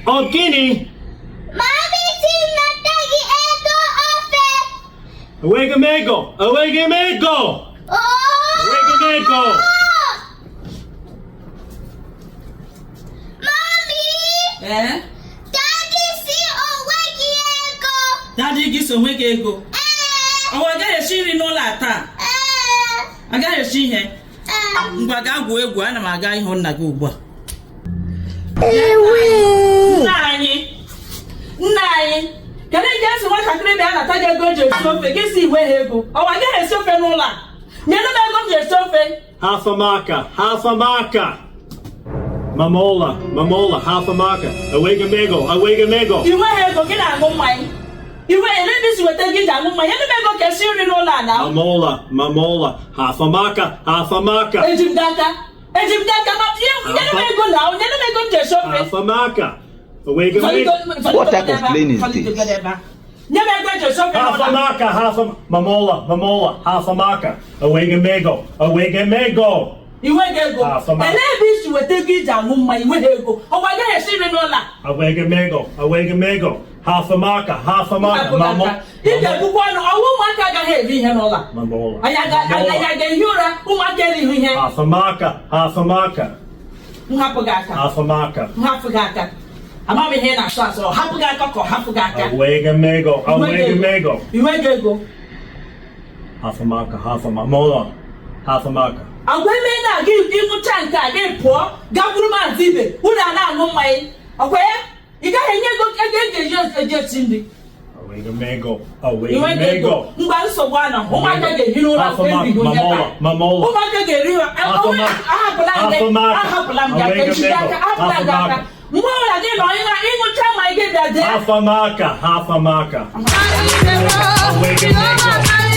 Ogini. Mommy, see Natagi ego ofe. Awegamego. Oh. Awegamego. Mommy. Daddy see owegi ego. Daddy gị so nwege ego. Ọ agaghị esi nri n'ụlọ a taa. Agaghị esi ihe. Ngwa gaa gwuo egwu, ana m aga ịhụ nna gị ugbu a. Nna anyị, kedu ihe esi nwatakịrị bịa nata gị ego ji esi ofe gị si iwe ha ego? Ọ agaghị esi ofe n'ụlọ a. Nyere m ego m ji esi ofe. Half-a-maka. Mamola, half-a-maka. Awegamego. Iwe ha ego gị na-aṅụ mmanya. Iwe ere ebe isi weta gị ji aṅụ mmanya. Nyere m ego ka esi nri n'ụlọ a na. Mamola, half-a-maka. Eji m n'aka ma nyere m ego na nyere m ego m ji esi ofe. Half-a-maka. Awegamego. What type of plane is this? Half-a-maka. Mamola, half-a-maka. Awegamego. Iwe ga ego. Ele ebe isi weta gị ji aṅụ mmanya iwe ha ego. Ọ agaghị esi nri n'ụlọ a. Awegamego. Half-a-maka. Ị ga-egbukwa ọnụ ọnwụ ụmụaka agaghị eri ihe n'ụlọ a. Anyị ga-ehi ụra ụmụaka erighị ihe. Half-a-maka. Nhapụ gị aka. Amaghị ihe na-asọ asọ. Hapụ gị aka ka ọ hapụ gị aka. Awegamego. Iwe ga ego. Half-a-maka. Half-a-maka. Agwa eme na-aga ịṅụcha nke a gị pụọ gakwuru maazị ibe unu a na-aṅụ mmanya. Ọkwa ya ị gaghị enye ego eji esi nri. Awegamego. Mgbe nsogbu anọ ụmụaka ga-ehi n'ụra ebighị onye taa. Ụmụaka ga-eri ụra. Ahapụla m ya ka ejide aka. Ahapụla gị aka. Mgbe ọbụla gị nọ ịṅụcha mmanya gị bịa dee. Half-a-maka. Awegamego.